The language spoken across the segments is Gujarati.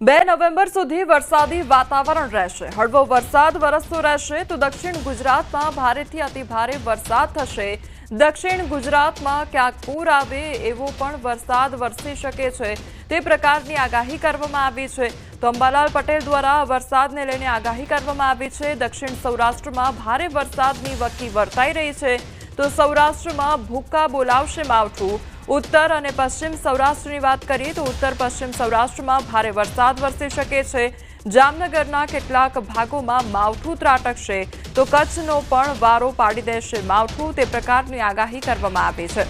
2 નવેમ્બર સુધી વરસાદી વાતાવરણ રહેશે। હળવો વરસાદ વરસતો રહેશે તો દક્ષિણ ગુજરાતમાં ભારેથી અતિભારે વરસાદ થશે। દક્ષિણ ગુજરાતમાં ક્યાંક પૂર આવે એવો પણ વરસાદ વરસી શકે છે તે પ્રકારની આગાહી કરવામાં આવી છે। તો અંબાલાલ પટેલ દ્વારા વરસાદને લઈને આગાહી કરવામાં આવી છે। દક્ષિણ સૌરાષ્ટ્રમાં ભારે વરસાદની વકી વર્તાઈ રહી છે તો સૌરાષ્ટ્રમાં ભૂક્કા બોલાવશે માવઠું। उत्तर और पश्चिम सौराष्ट्र की बात करिए तो उत्तर पश्चिम सौराष्ट्र में भारे वरसाद वरसी शके छे। जामनगरना केटलाक भागों में मावठू त्राटकशे तो कच्छनो पण वारो पाड़ी देशे मावठू ते प्रकारनी आगाही करवामां आवी छे।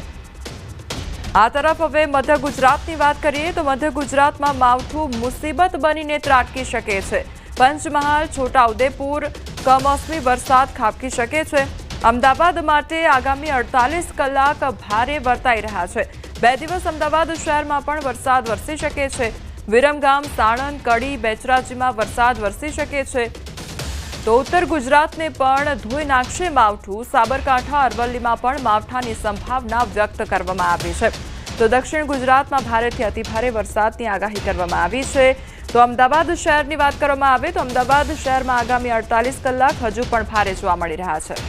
आ तरफ हवे मध्य गुजरातनी बात करिए तो मध्य गुजरात में मावठू मुसीबत बनीने त्राटकी शके छे। पंचमहाल छोटाउदेपुर कमोसमी वरसाद खाबकी शके छे। अमदावाद माटे आगामी 48 कलाक भारे वर्ताई रह्या छे। 2 दिवस अमदावाद शहर में पण वरसाद वरसी शके छे। विरमगाम साणंद कड़ी बेचराजी में वरसाद वरसी शके छे तो उत्तर गुजरात ने पण धोई नाखशे मावठू। साबरकांठा अरवल्ली में पण मावठानी संभावना व्यक्त करवामां आवी छे तो दक्षिण गुजरात में भारेथी अतिभारे वरसादनी आगाही करवामां आवी छे। तो अमदावाद शहरनी वात करवामां आवे तो अमदावाद शहर में आगामी 48 कलाक हजू पण भारे जोवा मळी रह्या छे।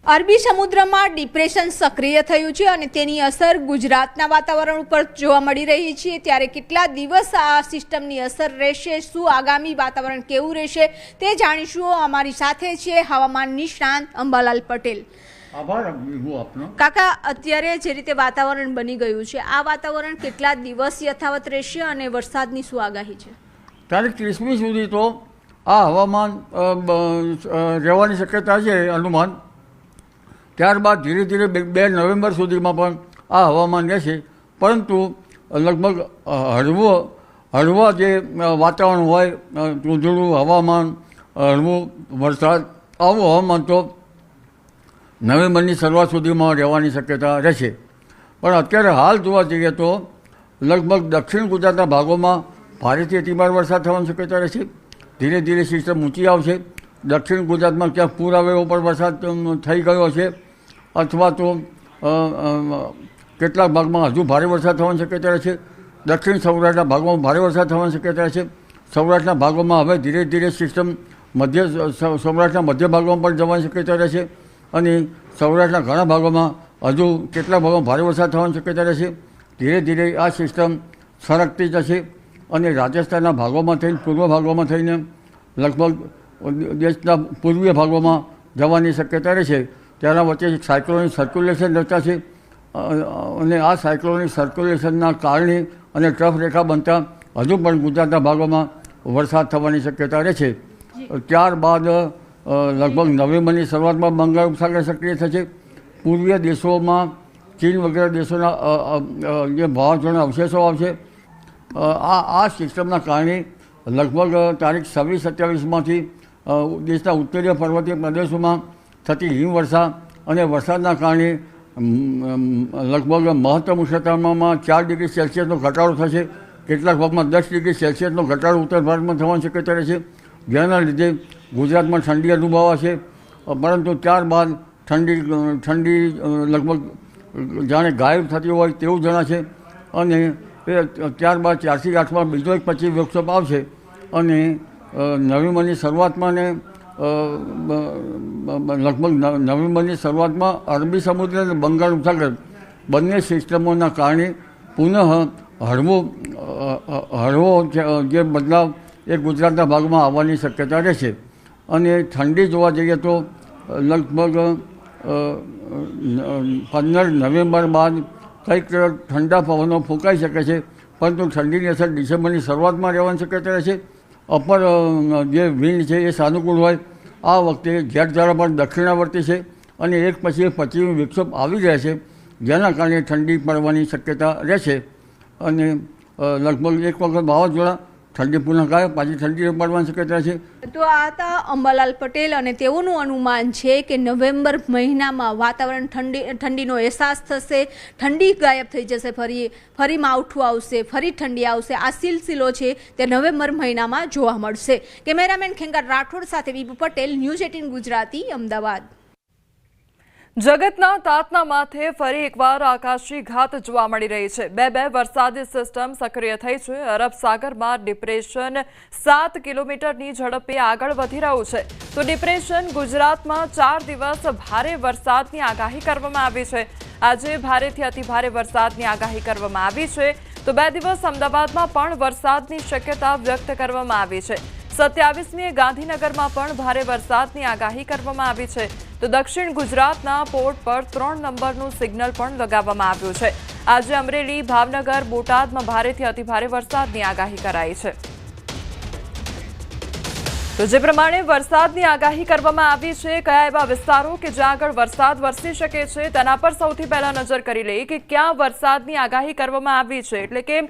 अरबी समुद्र में डिप्रेशन सक्रिय थयुं छे अने तेनी असर गुजरातना वातावरण पर जोवा मळी रही छे। त्यारे केटला दिवस आ सिस्टमनी असर रहेशे, शुं आगामी वातावरण केवुं रहेशे ते जाणीशुं। अमारी साथे छे हवामान निष्णात अंबालाल पटेल। आभार હું આપનો। काका, અત્યારે જે રીતે વાતાવરણ બની ગયું છે આ વાતાવરણ કેટલા દિવસ યથાવત રહેશે અને વરસાદની શું આગાહી છે? તારીખ 30મી સુધી તો આ હવામાન રહેવાની શક્યતા છે અનુમાન। ત્યારબાદ ધીરે ધીરે 2 નવેમ્બર સુધીમાં પણ આ હવામાન રહેશે, પરંતુ લગભગ હળવા જે વાતાવરણ હોય, ધૂંધળું હવામાન, હળવું વરસાદ, આવું હવામાન તો નવેમ્બરની શરૂઆત સુધીમાં રહેવાની શક્યતા રહેશે। પણ અત્યારે હાલ જોવા જઈએ તો લગભગ દક્ષિણ ગુજરાતના ભાગોમાં ભારેથી અતિભારે વરસાદ થવાની શક્યતા રહેશે। ધીરે ધીરે સિસ્ટમ ઊંચી આવશે। દક્ષિણ ગુજરાતમાં ક્યાંક પૂર આવે એવો પણ વરસાદ થઈ ગયો છે, અથવા તો કેટલાક ભાગમાં હજુ ભારે વરસાદ થવાની શક્યતા રહેશે। દક્ષિણ સૌરાષ્ટ્રના ભાગોમાં ભારે વરસાદ થવાની શક્યતા રહેશે। સૌરાષ્ટ્રના ભાગોમાં હવે ધીરે ધીરે સિસ્ટમ સૌરાષ્ટ્રના મધ્ય ભાગોમાં પણ જવાની શક્યતા રહેશે અને સૌરાષ્ટ્રના ઘણા ભાગોમાં હજુ કેટલાક ભાગોમાં ભારે વરસાદ થવાની શક્યતા રહેશે। ધીરે ધીરે આ સિસ્ટમ સરકતી જશે અને રાજસ્થાનના ભાગોમાં થઈને પૂર્વ ભાગોમાં થઈને લગભગ દેશના પૂર્વીય ભાગોમાં જવાની શક્યતા રહેશે। તેના વચ્ચે એક સાયક્લોનિક સર્ક્યુલેશન રચાશે અને આ સાયક્લોનિક સર્ક્યુલેશનના કારણે અને ટ્રફ રેખા બનતા હજુ પણ ગુજરાતના ભાગોમાં વરસાદ થવાની શક્યતા રહેશે। ત્યારબાદ લગભગ નવેમ્બરની શરૂઆતમાં બંગાળ ઉપસાગર સક્રિય થશે। પૂર્વીય દેશોમાં ચીન વગેરે દેશોના જે વાવાઝોડાના અવશેષો આવશે। આ સિસ્ટમના કારણે લગભગ તારીખ 26-27માંથી દેશના ઉત્તરીય પર્વતીય પ્રદેશોમાં થતી હિમવર્ષા અને વરસાદના કારણે લગભગ મહત્તમ ઉષ્ણતામાનમાં 4 ડિગ્રી સેલ્સિયસનો ઘટાડો થશે। કેટલાક ભાગમાં 10 ડિગ્રી સેલ્સિયસનો ઘટાડો ઉત્તર ભારતમાં થવાની શક્યતા રહેશે, જેના લીધે ગુજરાતમાં ઠંડી અનુભવાશે। પરંતુ ત્યારબાદ ઠંડી લગભગ જાણે ગાયબ થતી હોય તેવું જણાશે અને ત્યારબાદ 4થી 8માં બીજો એક પછી વિક્ષેપ આવશે અને નવેમ્બરની શરૂઆતમાં ને લગભગ નવેમ્બરની શરૂઆતમાં અરબી સમુદ્ર અને બંગાળ ઉપસાગર બંને સિસ્ટમોના કારણે પુનઃ હળવો જે બદલાવ એ ગુજરાતના ભાગમાં આવવાની શક્યતા રહેશે। અને ઠંડી જોવા જઈએ તો લગભગ 15 નવેમ્બર બાદ કંઈક ઠંડા પવનો ફૂંકાઈ શકે છે, પરંતુ ઠંડીની અસર ડિસેમ્બરની શરૂઆતમાં રહેવાની શક્યતા રહેશે। અપર જે વિન્ડ છે એ સાનુકૂળ હોય। આ વખતે જેટ ધારા પણ દક્ષિણાવર્તી છે અને એક પછી પશ્ચિમી વિક્ષેપ આવી રહ્યા છે, જેના કારણે ઠંડી પડવાની શક્યતા રહેશે અને લગભગ એક વખત વાવાઝોડા ઠંડી પુનઃ ગાય પાછી ઠંડી પડવાની શક્યતા છે। તો આ હતા અંબાલાલ પટેલ અને તેઓનું અનુમાન છે કે નવેમ્બર મહિનામાં વાતાવરણ ઠંડીનો અહેસાસ થશે, ઠંડી ગાયબ થઈ જશે, ફરી માવઠું આવશે, ફરી ઠંડી આવશે। આ સિલસિલો છે તે નવેમ્બર મહિનામાં જોવા મળશે। કેમેરામેન ખેંગાર રાઠોડ સાથે વિભુ પટેલ, ન્યૂઝ 18 ગુજરાતી, અમદાવાદ। જગતના તાતના માથે ફરી એકવાર આકાશી ઘાત જોવા મળી રહી છે. બે વરસાદી સિસ્ટમ સક્રિય થઈ છે. અરબ સાગરમાં ડિપ્રેશન 7 કિલોમીટરની ઝડપે આગળ વધી રહ્યું છે. તો ડિપ્રેશન ગુજરાતમાં 4 દિવસ ભારે વરસાદની આગાહી કરવામાં આવી છે. આજે ભારેથી અતિભારે વરસાદની આગાહી કરવામાં આવી છે. તો 2 દિવસ અમદાવાદમાં પણ વરસાદની શક્યતા વ્યક્ત કરવામાં આવી છે. 27મીએ ગાંધીનગરમાં પણ ભારે વરસાદની આગાહી કરવામાં આવી છે. તો દક્ષિણ ગુજરાતના પોર્ટ પર 3 નંબરનું સિગ્નલ પણ લગાવવામાં આવ્યું છે. આજે અમરેલી, ભાવનગર, બોટાદમાં ભારેથી અતિભારે વરસાદની આગાહી કરાઈ છે. તો જે પ્રમાણે વરસાદની આગાહી કરવામાં આવી છે, કયા એવા વિસ્તારો કે જ્યાં આગળ વરસાદ વરસી શકે છે તેના પર સૌથી પહેલા નજર કરી લઈએ કે ક્યાં વરસાદની આગાહી કરવામાં આવી છે. એટલે કે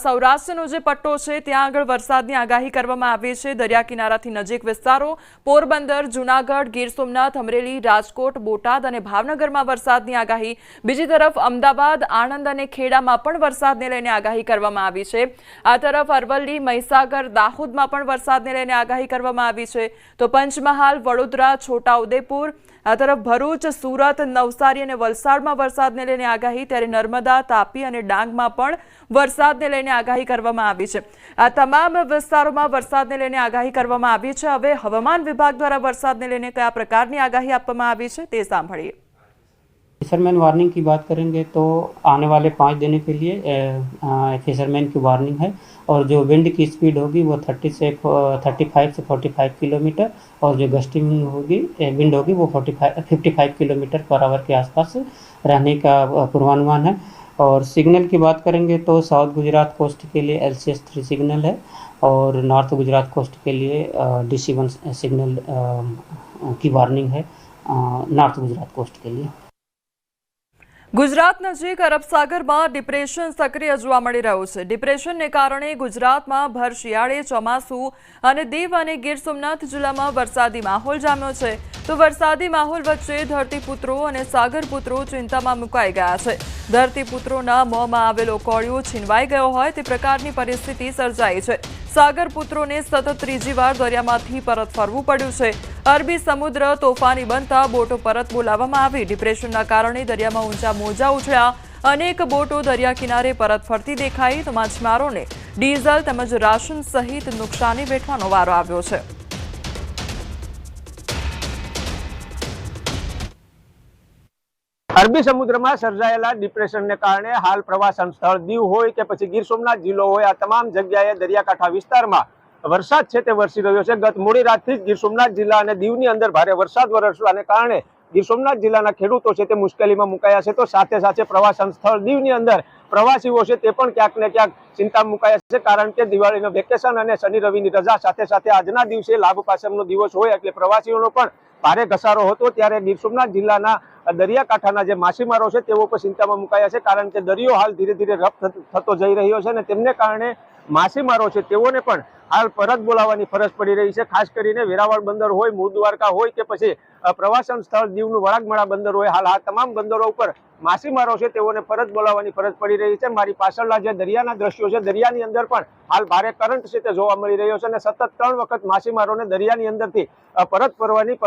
સૌરાષ્ટ્રનો જે પટ્ટો છે ત્યાં આગળ વરસાદની આગાહી કરવામાં આવી છે. દરિયા કિનારાથી નજીક વિસ્તારો પોરબંદર, જૂનાગઢ, ગીર સોમનાથ, અમરેલી, રાજકોટ, બોટાદ અને ભાવનગરમાં વરસાદની આગાહી. બીજી તરફ અમદાવાદ, આણંદ અને ખેડામાં પણ વરસાદને લઈને આગાહી કરવામાં આવી છે. આ તરફ અરવલ્લી, મહીસાગર, દાહોદમાં પણ વરસાદને લઈને આગાહી કરવામાં આવી છે. તો પંચમહાલ, વડોદરા, છોટાઉદેપુર, આ તરફ ભરૂચ, સુરત, નવસારી અને વલસાડમાં વરસાદને લઈને આગાહી. ત્યારે નર્મદા, તાપી અને ડાંગમાં પણ વરસાદને લઈને આગાહી કરવામાં આવી છે. આ તમામ વિસ્તારોમાં વરસાદને લઈને આગાહી કરવામાં આવી છે. હવે હવામાન વિભાગ દ્વારા વરસાદને લઈને કયા પ્રકારની આગાહી આપવામાં આવી છે તે સાંભળીએ. फिशरमैन वार्निंग की बात करेंगे तो आने वाले 5 दिनों के लिए फिशरमैन की वार्निंग है और जो विंड की स्पीड होगी वो 35 से 45 किलोमीटर और जो गस्टी विंड होगी वो 55 किलोमीटर पर आवर के आसपास रहने का पूर्वानुमान है. और सिग्नल की बात करेंगे तो साउथ गुजरात कोस्ट के लिए LCS 3 सिग्नल है और नॉर्थ गुजरात कोस्ट के लिए DC1 सिग्नल की वार्निंग है नॉर्थ गुजरात कोस्ट के लिए. ગુજરાત નજીક અરબ સાગરમાં ડિપ્રેશન સક્રિય જોવા મળી રહ્યું છે. ડિપ્રેશનને કારણે ગુજરાતમાં ભર શિયાળે ચોમાસું અને દીવ અને ગીર સોમનાથ જિલ્લામાં વરસાદી માહોલ જામ્યો છે. તો વરસાદી માહોલ વચ્ચે ધરતીપુત્રો અને સાગરપુત્રો ચિંતામાં મુકાઈ ગયા છે. ધરતીપુત્રોના મોંમાં આવેલો કોળિયો છીનવાઈ ગયો હોય તે પ્રકારની પરિસ્થિતિ સર્જાઈ છે. સાગરપુત્રોને સતત ત્રીજી વાર દરિયામાંથી પરત ફરવું પડ્યું છે. અરબી સમુદ્ર તોફાની બનતા બોટો પરત બોલાવવામાં આવી. ડિપ્રેશનના કારણે દરિયામાં ઊંચા મોજા ઉછળ્યા. અનેક બોટો દરિયા કિનારે પરત ફરતી દેખાઈ. તો માછીમારોને ડીઝલ તેમજ રાશન સહિત નુકસાની વેઠવાનો વારો આવ્યો છે. અરબી સમુદ્રમાં સર્જાયેલા ડિપ્રેશનને કારણે હાલ પ્રવાસન સ્થળ દીવ હોય કે પછી ગીર સોમનાથ જિલ્લો હોય, આ તમામ જગ્યાએ દરિયાકાંઠા વિસ્તારમાં વરસાદ છે તે વરસી રહ્યો છે. ગત મોડી રાતથી જ ગીર સોમનાથ જિલ્લા અને દીવની અંદર ભારે વરસાદ વરસવાને કારણે ગીર સોમનાથ જિલ્લાના ખેડૂતો છે તે મુશ્કેલીમાં મુકાયા છે. તો સાથે સાથે પ્રવાસન સ્થળ દીવની અંદર પ્રવાસીઓ છે તે પણ ક્યાંક ને ક્યાંક ચિંતામાં મુકાયા છે. કારણ કે દિવાળીનું વેકેશન અને શનિ રવિની રજા સાથે સાથે આજના દિવસે લાભ પાસમનો દિવસ હોય એટલે પ્રવાસીઓનો પણ ભારે ઘસારો હતો. ત્યારે ગીર સોમનાથ જિલ્લાના દરિયાકાંઠાના જે માછીમારો છે તેઓ પણ ચિંતામાં મુકાયા છે. કારણ કે દરિયો હાલ ધીરે ધીરે રફ થતો જઈ રહ્યો છે અને તેમને કારણે માછીમારો છે તેઓને પણ હાલ પરત બોલાવવાની ફરજ પડી રહી છે. ખાસ કરીને વેરાવળ બંદર હોય, મૂળ દ્વારકા હોય કે પછી પ્રવાસન સ્થળ દીવનું વરાગમળા બંદર હોય, હાલ આ તમામ બંદરો ઉપર માછીમારો છે તેઓને પરત બોલાવવાની ફરજ પડી રહી છે. મારી પાછળના જે દરિયાના દ્રશ્યો છે, દરિયાની અંદર પણ હાલ ભારે કરંટ છે તે જોવા મળી રહ્યો છે અને સતત 3 વખત માછીમારોને દરિયાની અંદરથી પરત ફરવાની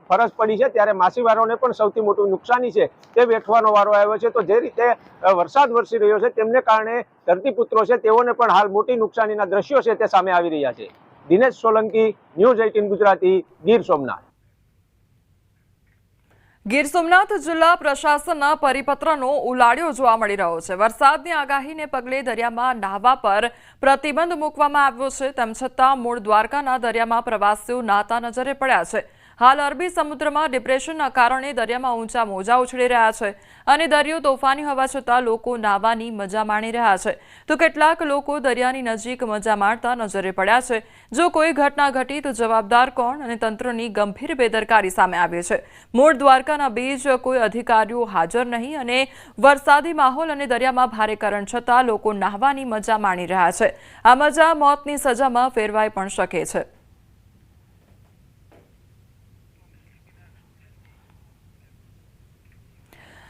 ફરજ પડી છે. ત્યારે માછીમારોને પણ સૌથી મોટું નુકસાની છે તે વેઠવાનો વારો આવ્યો છે. તો જે રીતે વરસાદ વરસી રહ્યો છે તેમને કારણે ધરતીપુત્રો છે તેઓને પણ હાલ મોટી નુકસાનીના દ્રશ્યો છે તે સામે આવી રહ્યા છે. દિનેશ સોલંકી, ન્યૂઝ 18 ગુજરાતી, ગીર સોમનાથ. ગીર સોમનાથ જિલ્લા પ્રશાસનના પરિપત્રનો ઉલાળ્યો જોવા મળી રહ્યો છે. વરસાદની આગાહીને પગલે દરિયામાં નહાવા પર પ્રતિબંધ મૂકવામાં આવ્યો છે. તેમ છતાં મૂળ દ્વારકાના દરિયામાં પ્રવાસીઓ નાતા નજરે પડ્યા છે. હાલ અરબી સમુદ્રમાં ડિપ્રેશનના કારણે દરિયામાં ઊંચા મોજા ઉછળી રહ્યા છે અને દરિયો તોફાની હોવા છતાં લોકો નાહવાની મજા માણી રહ્યા છે. તો કેટલાક લોકો દરિયાની નજીક મજા માણતા નજરે પડ્યા છે. જો કોઈ ઘટના ઘટી તો જવાબદાર કોણ અને તંત્રની ગંભીર બેદરકારી સામે આવી છે. મૂળ દ્વારકાના બીચ કોઈ અધિકારીઓ હાજર નહીં અને વરસાદી માહોલ અને દરિયામાં ભારે કરંટ છતાં લોકો નાહવાની મજા માણી રહ્યા છે. આ મજા મોતની સજામાં ફેરવાઈ પણ શકે છે.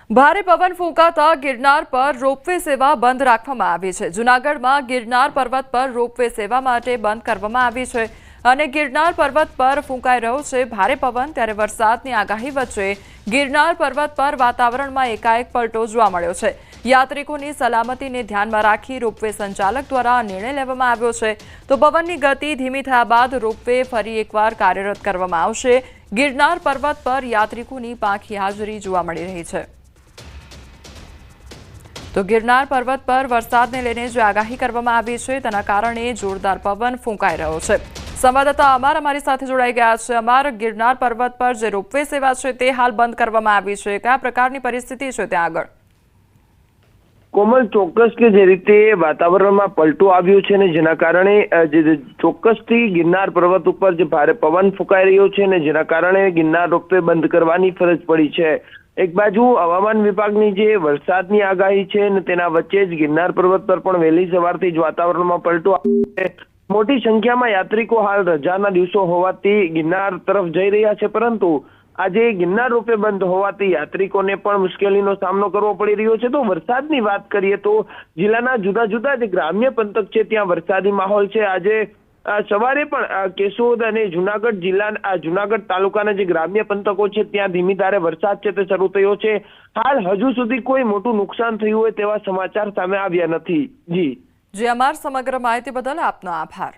ભારે પવન ફૂંકાતા ગિરનાર પર રોપવે સેવા બંધ રાખવામાં આવી છે. જૂનાગઢમાં ગિરનાર પર્વત પર રોપવે સેવા માટે બંધ કરવામાં આવી છે. અને ગિરનાર પર્વત પર ફૂંકાઈ રહ્યો છે ભારે પવન। ત્યારે વરસાદની આગાહી વચ્ચે ગિરનાર પર્વત પર વાતાવરણમાં એકાએક પલટો જોવા મળ્યો છે। યાત્રિકોની સલામતીને ધ્યાનમાં રાખી રોપવે સંચાલક દ્વારા નિર્ણય લેવામાં આવ્યો છે। તો પવનની ગતિ ધીમી થયા બાદ રોપવે ફરી એકવાર કાર્યરત કરવામાં આવશે। ગિરનાર પર્વત પર યાત્રિકોની પાંખી હાજરી જોવા મળી રહી છે। તો ગિરનાર પર્વત પર વરસાદને લઈને જે આગાહી કરવામાં આવી છે તેના કારણે જોરદાર પવન ફૂંકાઈ રહ્યો છે। સંવાદદાતા અમર અમારી સાથે જોડાઈ ગયા છે। અમર, ગિરનાર પર્વત પર જે રોપવે સેવા છે તે હાલ બંધ કરવામાં આવી છે, કયા પ્રકારની પરિસ્થિતિ છે ત્યાં આગળ? કોમલ, ચોક્કસ કે જે રીતે વાતાવરણમાં પલટો આવ્યો છે ને જેના કારણે જે ચોક્કસથી ગિરનાર પર્વત ઉપર જે ભારે પવન ફૂંકાઈ રહ્યો છે ને જેના કારણે ગિરનાર રોપવે બંધ કરવાની ફરજ પડી છે। એક બાજુ હવામાન વિભાગની જે વરસાદની આગાહી છે ને તેના વચ્ચે જ ગિરનાર પર્વત પર પણ વહેલી સવારથી જ વાતાવરણમાં પલટો આવ્યો છે। મોટી સંખ્યામાં યાત્રિકો હાલ રજાના દિવસો હોવાથી ગિરનાર તરફ જઈ રહ્યા છે, પરંતુ આજે ગિરનાર રોપવે બંધ હોવાથી યાત્રિકોને પણ મુશ્કેલીનો સામનો કરવો પડી રહ્યો છે। તો વરસાદની વાત કરીએ તો જિલ્લાના જુદા જુદા જે ગ્રામ્ય પંથક છે ત્યાં વરસાદી માહોલ છે। આજે સવારે પણ કેશોદ અને જુનાગઢ તાલુકાના જે ગ્રામ્ય પંથકો છે ત્યાં ધીમી ધારે વરસાદ છે તે શરૂ થયો છે। હાલ હજુ સુધી કોઈ મોટું નુકસાન થયું હોય તેવા સમાચાર સામે આવ્યા નથી। જી અમર, સમગ્ર માહિતી બદલ આપનો આભાર।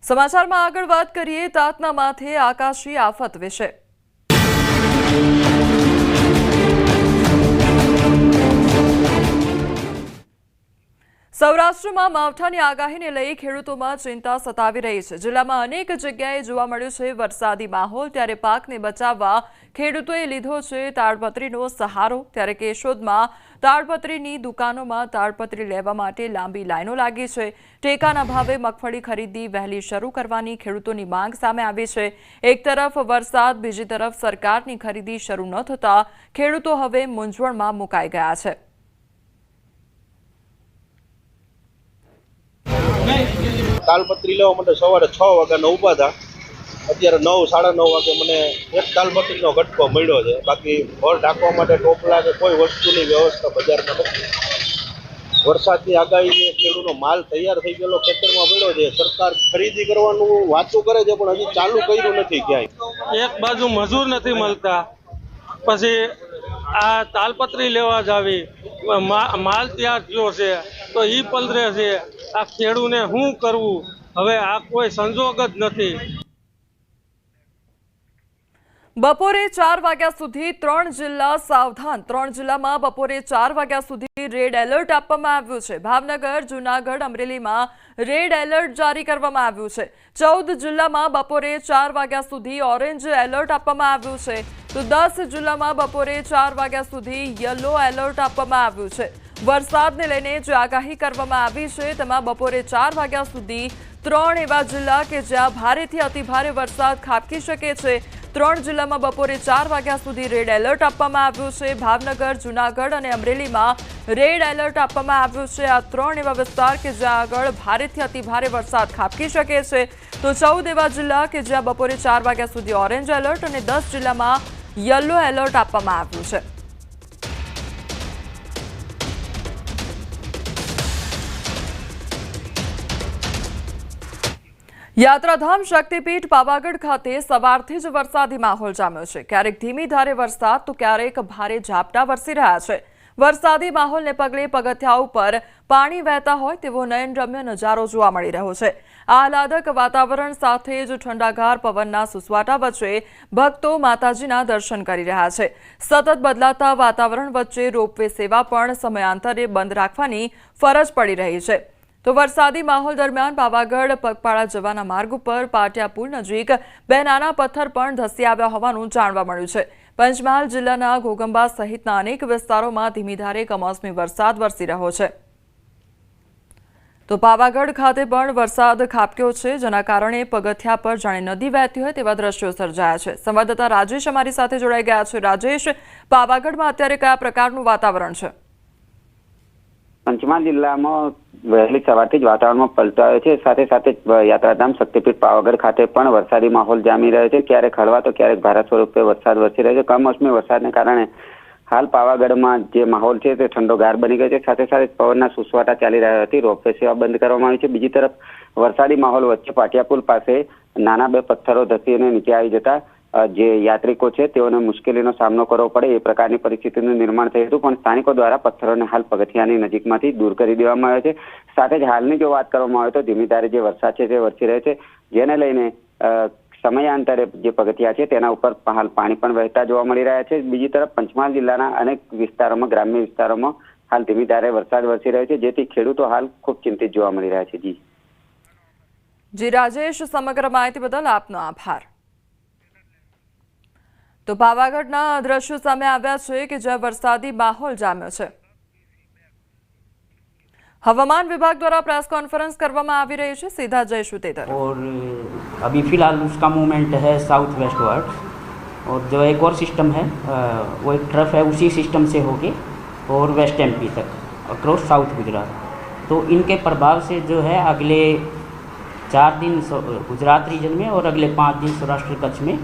સમાચારમાં આગળ વાત કરીએ તાતના માથે આકાશી આફત વિશે। સૌરાષ્ટ્રમાં માવઠાની આગાહીને લઈ ખેડૂતોમાં ચિંતા સતાવી રહી છે। જિલ્લામાં અનેક જગ્યાએ જોવા મળ્યો છે વરસાદી માહોલ। ત્યારે પાકને બચાવવા ખેડૂતોએ લીધો છે તાડપત્રીનો સહારો। ત્યારે કેશોદમાં તાડપત્રીની દુકાનોમાં તાડપત્રી લેવા માટે લાંબી લાઈનો લાગી છે। ટેકાના ભાવે મગફળી ખરીદી વહેલી શરૂ કરવાની ખેડૂતોની માંગ સામે આવી છે। એક તરફ વરસાદ, બીજી તરફ સરકારની ખરીદી શરૂ ન થતા ખેડૂતો હવે મૂંઝવણમાં મુકાઈ ગયા છે। તાલપત્રી લેવા માટે સવારે 6 વાગ્યાના ઊભા હતા, અત્યારે 9, સાડા 9 વાગે મને એક તાલપત્રીનો ગટકો મળ્યો છે। બાકી ઘર ઢાંકવા માટે ટોપલા કે કોઈ વસ્તુની વ્યવસ્થા બજારમાં નથી। વરસાદની આગાહીએ ખેડૂતનો માલ તૈયાર થઈ ગયેલો ખેતરમાં પડ્યો છે। સરકાર ખરીદી કરવાનું વાતું કરે છે પણ હજી ચાલુ કર્યું નથી ક્યાંય। એક બાજુ મજૂર નથી મળતા, પછી આ તાલપત્રી લેવા જ આવી, માલ તૈયાર થયો છે તો ઈ પલરે છે। આ ખેડૂને શું કરવું હવે, આ કોઈ સંજોગ જ નથી। બપોરે 4 વાગ્યા સુધી 3 જિલ્લા સાવધાન। 3 જિલ્લામાં બપોરે 4 વાગ્યા સુધી રેડ એલર્ટ આપવામાં આવ્યું છે। ભાવનગર, જૂનાગઢ, અમરેલીમાં રેડ એલર્ટ જારી કરવામાં આવ્યું છે। 14 જિલ્લામાં બપોરે 4 વાગ્યા સુધી ઓરેન્જ એલર્ટ આપવામાં આવ્યું છે। તો 10 જિલ્લામાં બપોરે 4 વાગ્યા સુધી યલો એલર્ટ આપવામાં આવ્યું છે। વરસાદને લઈને જે આગાહી કરવામાં આવી છે તેમાં બપોરે 4 વાગ્યા સુધી 3 એવા જિલ્લા કે જ્યાં ભારેથી અતિભારે વરસાદ ખાબકી શકે છે। 3 જિલ્લામાં બપોરે 4 વાગ્યા સુધી રેડ એલર્ટ આપવામાં આવ્યું છે। ભાવનગર, જૂનાગઢ અને અમરેલીમાં રેડ એલર્ટ આપવામાં આવ્યું છે। આ 3 એવા વિસ્તાર કે જ્યાં આગળ ભારેથી અતિભારે વરસાદ ખાબકી શકે છે। તો 14 એવા જિલ્લા કે જ્યાં બપોરે 4 વાગ્યા સુધી ઓરેન્જ એલર્ટ અને 10 જિલ્લામાં યલો એલર્ટ આપવામાં આવ્યું છે। યાત્રાધામ શક્તિપીઠ પાવાગઢ ખાતે સવારથી જ વરસાદી માહોલ જામ્યો છે। ક્યારેક ધીમી ધારે વરસાદ તો ક્યારેક ભારે ઝાપટા વરસી રહ્યા છે। વરસાદી માહોલને પગલે પગથિયા ઉપર પાણી વહેતા હોય તેવો નયનરમ્ય નજારો જોવા મળી રહ્યો છે। આહલાદક વાતાવરણ સાથે જ ઠંડાગાર પવનના સુસવાટા વચ્ચે ભક્તો માતાજીના દર્શન કરી રહ્યા છે। સતત બદલાતા વાતાવરણ વચ્ચે રોપવે સેવા પણ સમયાંતરે બંધ રાખવાની ફરજ પડી રહી છે। તો વરસાદી માહોલ દરમિયાન પાવાગઢ પગપાળા જવાના માર્ગ ઉપર પાટિયા પુલ નજીક 2 નાના પથ્થર પણ ધસી આવ્યા હોવાનું જાણવા મળ્યું છે। પંચમહાલ જિલ્લાના ઘોગંબા સહિતના અનેક વિસ્તારોમાં ધીમી ધારે કમોસમી વરસાદ વરસી રહ્યો છે। તો પાવાગઢ ખાતે પણ વરસાદ ખાબક્યો છે, જેના કારણે પગથિયા પર જાણે નદી વહેતી હોય તેવા દ્રશ્યો સર્જાયા છે। સંવાદદાતા રાજેશ અમારી સાથે જોડાઈ ગયા છે। રાજેશ, પાવાગઢમાં અત્યારે કયા પ્રકારનું વાતાવરણ છે? પંચમહાલ જિલ્લામાં વહેલી સવારથી જ વાતાવરણમાં પલટો આવ્યો છે। સાથે સાથે યાત્રાધામ શક્તિપીઠ પાવાગઢ ખાતે પણ વરસાદી માહોલ જામી રહ્યો છે। ક્યારેક હળવા તો ક્યારેક ભારે સ્વરૂપે વરસાદ વરસી રહ્યો છે। કમોસમી વરસાદને કારણે હાલ પાવાગઢમાં જે માહોલ છે તે ઠંડોગાર બની ગયો છે. સાથે સાથે પવનના સુસવાટા ચાલી રહ્યા હોવાથી રોપવે સેવા બંધ કરવામાં આવી છે. બીજી તરફ વરસાદી માહોલ વચ્ચે પાટિયા પુલ પાસે નાના 2 પથ્થરો ધસીને નીચે આવી જતા જે યાત્રિકો છે તેઓને મુશ્કેલીનો સામનો કરવો પડે એ પ્રકારની પરિસ્થિતિનું નિર્માણ થયું હતું, પણ સ્થાનિકો દ્વારા પથ્થરોને હાલ પગથિયાની નજીકમાંથી દૂર કરી દેવામાં આવ્યા છે. સાથે જ હાલની જો વાત કરવામાં આવે તો ધીમી ધારે જે વરસાદ છે તે વરસી રહ્યો છે, જેને લઈને સમયાંતરે જે પગથિયા છે તેના ઉપર હાલ પાણી પણ વહેતા જોવા મળી રહ્યા છે. બીજી તરફ પંચમહાલ જિલ્લાના અનેક વિસ્તારોમાં, ગ્રામ્ય વિસ્તારોમાં હાલ ધીમી ધારે વરસાદ વરસી રહ્યો છે, જેથી ખેડૂતો હાલ ખૂબ ચિંતિત જોવા મળી રહ્યા છે. જી રાજેશ, સમગ્ર માહિતી બદલ આપનો આભાર. તો પાવાગઢના દ્રશ્યો સામે આવ્યા છે કે જ્યાં વરસાદી માહોલ જામ્યો છે. हवामान विभाग द्वारा प्रेस कॉन्फ्रेंस करवामा आवी रही है, सीधा जयशु तेतर। और अभी फिलहाल उसका मूवमेंट है साउथ वेस्ट वर्ड, और जो एक और सिस्टम है वो एक ट्रफ है, उसी सिस्टम से होके और वेस्ट एमपी तक अक्रॉस साउथ गुजरात। तो इनके प्रभाव से जो है अगले 4 दिन गुजरात रीजन में और अगले 5 दिन सौराष्ट्र कच्छ में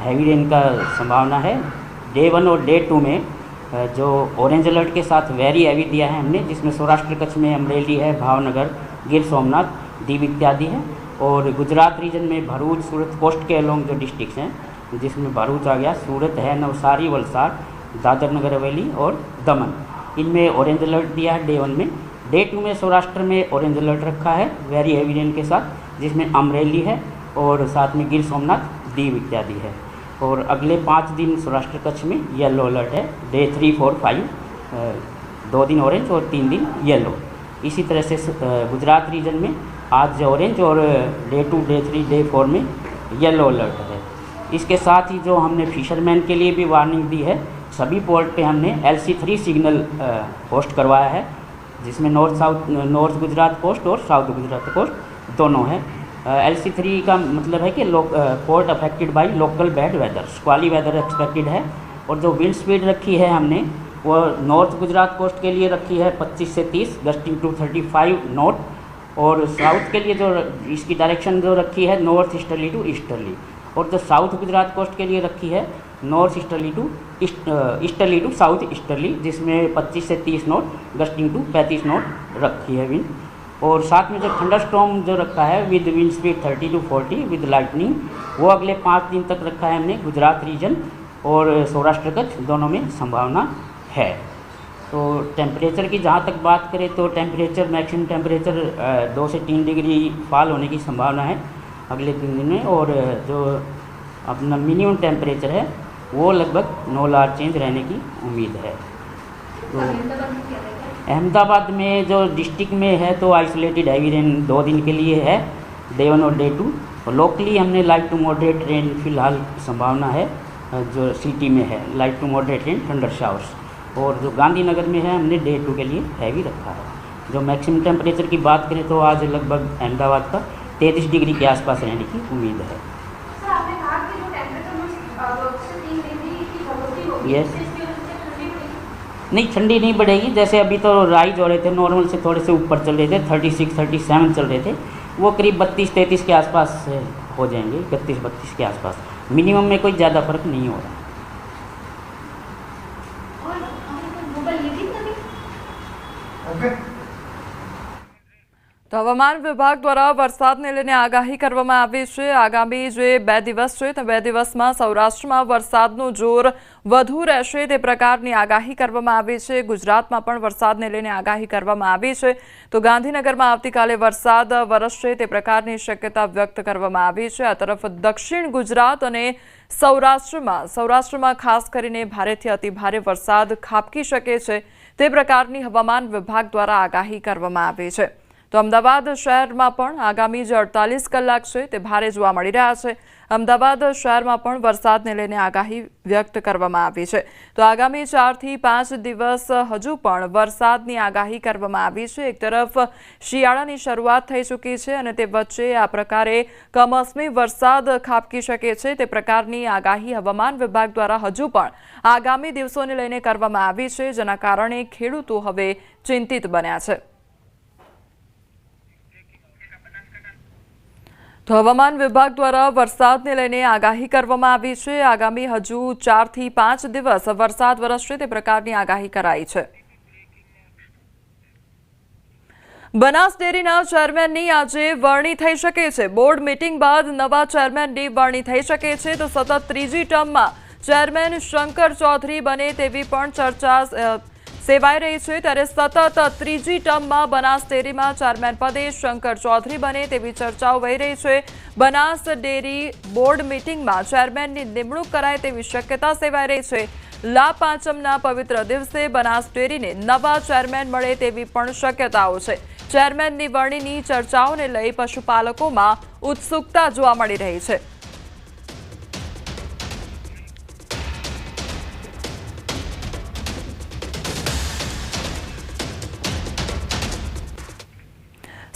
हैवी रेन का संभावना है। डे 1 और डे 2 में जो ऑरेंज अलर्ट के साथ वेरी हैवी दिया है हमने, जिसमें सौराष्ट्र कच्छ में अमरेली है, भावनगर, गिर सोमनाथ, दीव इत्यादि है। और गुजरात रीजन में भरूच, सूरत कोस्ट के अलोंग जो डिस्ट्रिक्ट्स हैं, जिसमें भरूच आ गया, सूरत है, नवसारी, वलसाड, दादर नगर हवेली और दमन, इनमें ऑरेंज अलर्ट दिया है डे 1 में। डे 2 में सौराष्ट्र में ऑरेंज अलर्ट रखा है वेरी हैवी रेन के साथ, जिसमें अमरेली है और साथ में गिर सोमनाथ, दीव इत्यादि है। और अगले 5 दिन सौराष्ट्र कच्छ में येलो अलर्ट है, डे 3, 4, 5 2 दिन ऑरेंज और 3 दिन येलो। इसी तरह से गुजरात रीजन में आज ऑरेंज और डे 2, डे 3, डे 4 में येलो अलर्ट है। इसके साथ ही जो हमने फिशरमैन के लिए भी वार्निंग दी है, सभी पोर्ट पे हमने LC3 सिग्नल पोस्ट करवाया है, जिसमें नॉर्थ गुजरात कोस्ट और साउथ गुजरात कोस्ट दोनों है। LC3 का मतलब है कि port affected by local bad weather, squally weather expected है। और जो विंड स्पीड रखी है हमने वो नॉर्थ गुजरात कोस्ट के लिए रखी है 25 से 30 गस्टिंग टू 35 नॉट, और साउथ के लिए जो इसकी डायरेक्शन जो रखी है नॉर्थ ईस्टर्ली टू ईस्टर्ली, और जो साउथ गुजरात कोस्ट के लिए रखी है north easterly to south easterly, जिसमें 25 से 30 नॉट गस्टिंग टू 35 नॉट रखी है विंड। और साथ में जो थंडरस्टॉर्म जो रखा है with wind speed 30 to 40 with lightning, वो अगले 5 दिन तक रखा है हमने गुजरात रीजन और सौराष्ट्र कच्छ दोनों में संभावना है। तो टेम्परेचर की जहाँ तक बात करें तो टेम्परेचर मैक्सिमम टेम्परेचर 2 से 3 डिग्री फॉल होने की संभावना है अगले 3 दिन में, और जो अपना मिनिमम टेम्परेचर है वो लगभग 9 लार चेंज रहने की उम्मीद है। तो अहमदाबाद में जो डिस्ट्रिक्ट में है तो आइसोलेटेड हैवी रेन 2 दिन के लिए है, डे 1 और डे 2, और लोकली हमने लाइट टू मॉडरेट रेन फिलहाल संभावना है जो सिटी में है, light to moderate rain thunder showers. और जो गांधीनगर में है हमने डे 2 के लिए हैवी रखा है। जो मैक्सिमम टेम्परेचर की बात करें तो आज लगभग अहमदाबाद का 33 डिग्री के आसपास रहने की उम्मीद है। यस, नहीं ठंडी नहीं बढ़ेगी, जैसे अभी तो राइज हो रहे थे, नॉर्मल से थोड़े से ऊपर चल रहे थे, 36, 37 चल रहे थे, वो करीब 32, 33 के आसपास हो जाएंगे, 31, 32 के आसपास। मिनिमम में कोई ज़्यादा फर्क नहीं हो रहा। તો હવામાન વિભાગ દ્વારા વરસાદને લઈને આગાહી કરવામાં આવી છે। આગામી જે 2 દિવસ છે તે 2 દિવસમાં સૌરાષ્ટ્રમાં વરસાદનું જોર વધુ રહેશે તે પ્રકારની આગાહી કરવામાં આવી છે। ગુજરાતમાં પણ વરસાદને લઈને આગાહી કરવામાં આવી છે। તો ગાંધીનગરમાં આવતીકાલે વરસાદ વરસશે તે પ્રકારની શક્યતા વ્યક્ત કરવામાં આવી છે। આ તરફ દક્ષિણ ગુજરાત અને સૌરાષ્ટ્રમાં ખાસ કરીને ભારેથી અતિ ભારે વરસાદ ખાબકી શકે છે તે પ્રકારની હવામાન વિભાગ દ્વારા આગાહી કરવામાં આવી છે। તો અમદાવાદ શહેરમાં પણ આગામી જે 48 કલાક છે તે ભારે જોવા મળી રહ્યા છે। અમદાવાદ શહેરમાં પણ વરસાદને લઈને આગાહી વ્યક્ત કરવામાં આવી છે। તો આગામી 4 થી 5 દિવસ હજુ પણ વરસાદની આગાહી કરવામાં આવી છે। એક તરફ શિયાળાની શરૂઆત થઈ ચૂકી છે અને તે વચ્ચે આ પ્રકારે કમોસમી વરસાદ ખાબકી શકે છે તે પ્રકારની આગાહી હવામાન વિભાગ દ્વારા હજુ પણ આગામી દિવસોને લઈને કરવામાં આવી છે, જેના કારણે ખેડૂતો હવે ચિંતિત બન્યા છે। તો હવામાન વિભાગ દ્વારા વરસાદને લઈને આગાહી કરવામાં આવી છે। આગામી હજુ 4 થી 5 દિવસ વરસાદ વરસશે તે પ્રકારની આગાહી કરાઈ છે। બનાસ ડેરીના ચેરમેનની આજે વરણી થઈ શકે છે। બોર્ડ મીટિંગ બાદ નવા ચેરમેનની વરણી થઈ શકે છે। તો સતત ત્રીજી ટર્મમાં ચેરમેન શંકર ચૌધરી બને તેવી પણ ચર્ચા સેવાઈ રહી છે। ત્યારે સતત ત્રીજી ટર્મમાં બનાસ ડેરીમાં ચેરમેન પદે શંકર ચૌધરી બને તેવી ચર્ચાઓ વહી રહી છે। બનાસ ડેરી બોર્ડ મીટિંગમાં ચેરમેનની નિમણૂક કરાય તેવી શક્યતા સેવાઈ રહી છે। લાભ પાંચમના પવિત્ર દિવસે બનાસ ડેરીને નવા ચેરમેન મળે તેવી પણ શક્યતાઓ છે। ચેરમેનની વરણીની ચર્ચાઓને લઈ પશુપાલકોમાં ઉત્સુકતા જોવા મળી રહી છે।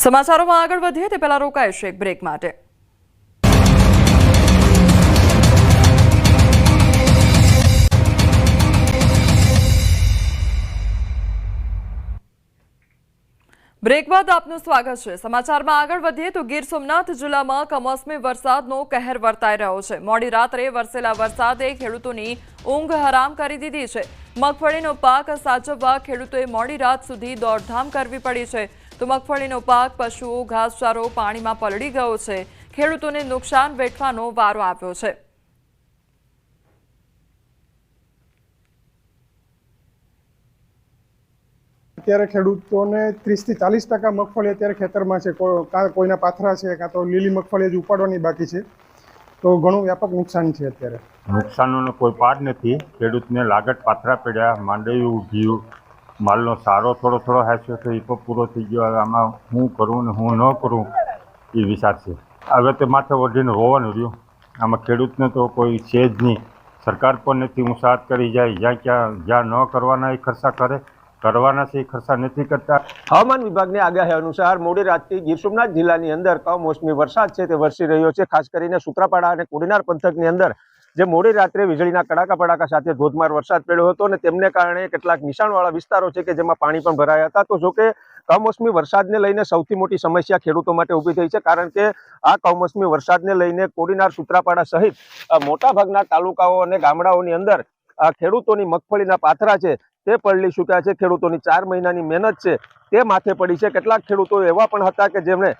સમાચારોમાં આગળ વધીએ તે પહેલા રોકાઈશું એક બ્રેક માટે। બ્રેક બાદ આપનું સ્વાગત છે। સમાચારમાં આગળ વધીએ તો ગીર સોમનાથ જિલ્લામાં કમોસમી વરસાદનો કહેર વર્તાઈ રહ્યો છે। મોડી રાત્રે વરસેલા વરસાદે ખેડૂતોની ઊંઘ હરામ કરી દીધી છે। મગફળીનો પાક સાચવવા ખેડૂતોએ મોડી રાત સુધી દોડધામ કરવી પડી છે। તો મગફળીનો પાક પશુઓ ઘાસચારો પાણીમાં પલળી ગયો છે। ખેડૂતોને નુકસાન વેઠવાનો વારો આવ્યો છે। અત્યારે ખેડૂતોને 30 થી 40% મગફળી અત્યારે ખેતરમાં છે। કોઈના પાથરા છે કાં તો લીલી મગફળી જ ઉપાડવાની બાકી છે। તો ઘણું વ્યાપક નુકસાન છે। અત્યારે નુકસાનનો કોઈ પાર નથી। ખેડૂતને લાગત પાથરા પડ્યા, માંડવી ઉભ્યું, માલનો સારો થોડો હાસ્યો તો એ તો પૂરો થઈ ગયો। હવે આમાં હું કરું ને હું ન કરું એ વિચાર છે। હવે તો માથે ઓઢીને રોવાનું રહ્યું। આમાં ખેડૂતને તો કોઈ છે જ નહીં। સરકાર પણ નથી ઉત્સાહત કરી જાય। જ્યાં ન કરવાના એ ખર્ચા કરે, કરવાના છે એ ખર્ચા નથી કરતા। હવામાન વિભાગની આગાહી અનુસાર મોડી રાતથી ગીર સોમનાથ જિલ્લાની અંદર કમોસમી વરસાદ છે તે વરસી રહ્યો છે। ખાસ કરીને સૂત્રાપાડા અને કોડીનાર પંથકની અંદર જે મોડી રાત્રે વીજળીના કડાકા પડાકા સાથે ધોધમાર વરસાદ પડ્યો હતો અને તેમને કારણે કેટલાક નીચાણવાળા વિસ્તારો છે કે જેમાં પાણી પણ ભરાયા હતા। તો જોકે કમોસમી વરસાદને લઈને સૌથી મોટી સમસ્યા ખેડૂતો માટે ઊભી થઈ છે। કારણ કે આ કમોસમી વરસાદને લઈને કોડીનાર સૂત્રાપાડા સહિત મોટાભાગના તાલુકાઓ અને ગામડાઓની અંદર ખેડૂતોની મગફળીના પાથરા છે તે પલળી ચૂક્યા છે। ખેડૂતોની 4 મહિનાની મહેનત છે તે માથે પડી છે। કેટલાક ખેડૂતો એવા પણ હતા કે જેમણે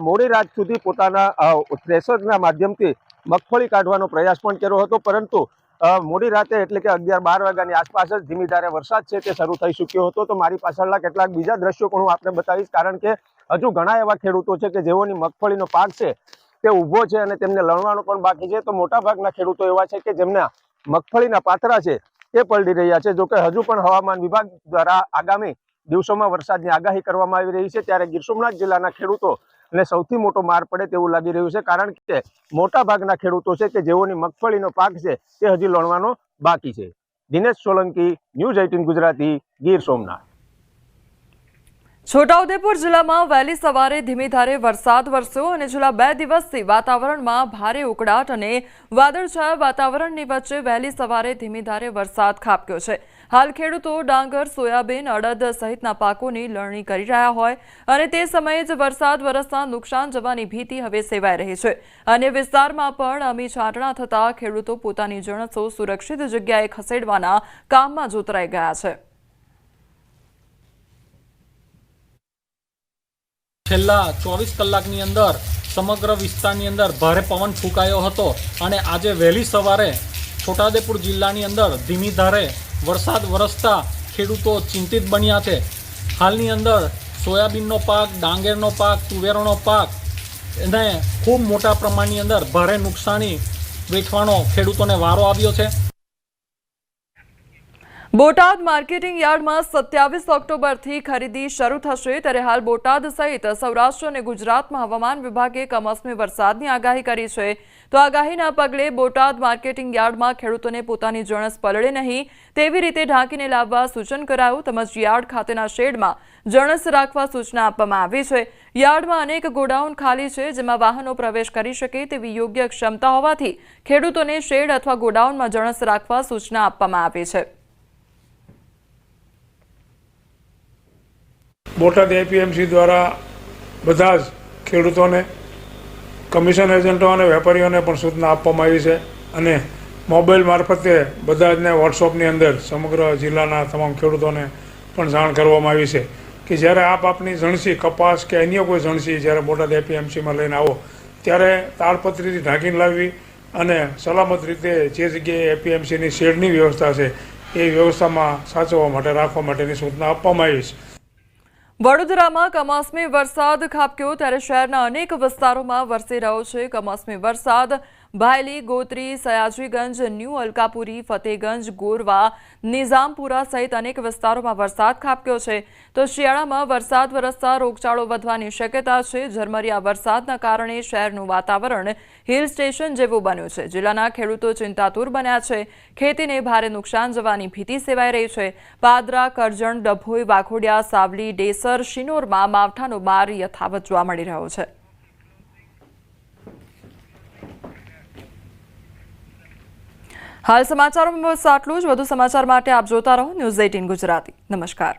મોડી રાત સુધી પોતાના થ્રેશરના માધ્યમથી મગફળી કાઢવાનો પ્રયાસ પણ કર્યો હતો, પરંતુ મોડી રાતે એટલે કે 11-12 વાગ્યાની આસપાસ જ ધીમી ધારે વરસાદ છે તે શરૂ થઈ ચૂક્યો હતો। તો મારી પાછળના કેટલાક બીજા દ્રશ્યો પણ હું આપને બતાવીશ, કારણ કે હજુ ઘણા એવા ખેડૂતો છે કે જેઓની મગફળીનો પાક છે તે ઊભો છે અને તેમને લણવાનો પણ બાકી છે। તો મોટાભાગના ખેડૂતો એવા છે કે જેમના મગફળીના પાથરા છે તે પલળી રહ્યા છે। જોકે હજુ પણ હવામાન વિભાગ દ્વારા આગામી દિવસોમાં વરસાદની આગાહી કરવામાં આવી રહી છે। ત્યારે ગીર સોમનાથ જિલ્લાના ખેડૂતોને સૌથી મોટો માર પડે તેવું લાગી રહ્યું છે, કારણ કે મોટા ભાગના ખેડૂતો છે કે જેઓની મગફળીનો પાક છે તે હજી લણવાનો બાકી છે। દિનેશ સોલંકી, ન્યૂઝ 18 ગુજરાતી, ગીર સોમનાથ। છોટાઉદેપુર જિલ્લામાં વહેલી સવારે ધીમી ધારે વરસાદ વરસ્યો અને છેલ્લા 2 દિવસથી વાતાવરણમાં ભારે ઉકળાટ અને વાદળછાયા વાતાવરણની વચ્ચે વહેલી સવારે ધીમી ધારે વરસાદ ખાબક્યો છે। હાલ ખેડૂતો ડાંગર, સોયાબીન, અડદ સહિતના પાકોની લણણી કરી રહ્યા હોય અને તે સમયે જ વરસાદ વરસતા નુકસાન જવાની ભીતિ હવે સેવાઈ રહી છે। અન્ય વિસ્તારમાં પણ અમી છાંટણા થતાં ખેડૂતો પોતાની જણસો સુરક્ષિત જગ્યાએ ખસેડવાના કામમાં જોતરાઈ ગયા છે। છેલ્લા 24 કલાકની અંદર સમગ્ર વિસ્તારની અંદર ભારે પવન ફૂંકાયો હતો અને આજે વહેલી સવારે છોટાઉદેપુર જિલ્લાની અંદર ધીમી ધારે વરસાદ વરસતા ખેડૂતો ચિંતિત બન્યા છે। હાલની અંદર સોયાબીનનો પાક, ડાંગરનો પાક, તુવેરનો પાક એને ખૂબ મોટા પ્રમાણની અંદર ભારે નુકસાની વેઠવાનો ખેડૂતોને વારો આવ્યો છે। બોટાદ માર્કેટિંગ યાર્ડમાં 27 ઓક્ટોબરથી ખરીદી શરૂ થશે। ત્યારે હાલ બોટાદ સહિત સૌરાષ્ટ્ર અને ગુજરાતમાં હવામાન વિભાગે કમોસમી વરસાદની આગાહી કરી છે। તો આગાહીના પગલે બોટાદ માર્કેટિંગ યાર્ડમાં ખેડૂતોને પોતાની જણસ પલળે નહીં તેવી રીતે ઢાંકીને લાવવા સૂચન કરાયું, તેમજ યાર્ડ ખાતેના શેડમાં જણસ રાખવા સૂચના આપવામાં આવી છે। યાર્ડમાં અનેક ગોડાઉન ખાલી છે જેમાં વાહનો પ્રવેશ કરી શકે તેવી યોગ્ય ક્ષમતા હોવાથી ખેડૂતોને શેડ અથવા ગોડાઉનમાં જણસ રાખવા સૂચના આપવામાં આવી છે। બોટાદ એપીએમસી દ્વારા બધા જ ખેડૂતોને કમિશન એજન્ટો અને વેપારીઓને પણ સૂચના આપવામાં આવી છે અને મોબાઈલ મારફતે બધા જને વોટ્સઅપની અંદર સમગ્ર જિલ્લાના તમામ ખેડૂતોને પણ જાણ કરવામાં આવી છે કે જ્યારે આપ આપની જણસી કપાસ કે અન્ય કોઈ જણસી જ્યારે બોટાદ એપીએમસીમાં લઈને આવો ત્યારે તાડપત્રીથી ઢાંકીને લાવવી અને સલામત રીતે જે જગ્યાએ એપીએમસીની શેડની વ્યવસ્થા છે એ વ્યવસ્થામાં સાચવવા માટે રાખવા માટેની સૂચના આપવામાં આવી છે. વડોદરામાં કમોસમી વરસાદ ખાબક્યો ત્યારે શહેરના અનેક વિસ્તારોમાં વરસી રહ્યો છે. કમોસમી વરસાદ ભાયલી, ગોત્રી, સયાજીગંજ, ન્યૂ અલકાપુરી, ફતેગંજ, ગોરવા, નિઝામપુરા સહિત અનેક વિસ્તારોમાં વરસાદ ખાબક્યો છે. તો શિયાળામાં વરસાદ વરસતા રોગચાળો વધવાની શક્યતા છે. ઝરમરિયા વરસાદના કારણે શહેરનું વાતાવરણ હિલ સ્ટેશન જેવું બન્યું છે. જિલ્લાના ખેડૂતો ચિંતાતુર બન્યા છે. ખેતીને ભારે નુકસાન જવાની ભીતિ સેવાઈ રહી છે. પાદરા, કરજણ, ડભોઈ, વાઘોડિયા, સાવલી, ડેસર, શિનોરમાં માવઠાનો માર યથાવત જોવા મળી રહ્યો છે. હાલ સમાચારોમાં બસ આટલું જ. વધુ સમાચાર માટે આપ જોતા રહો ન્યૂઝ 18 ગુજરાતી. નમસ્કાર.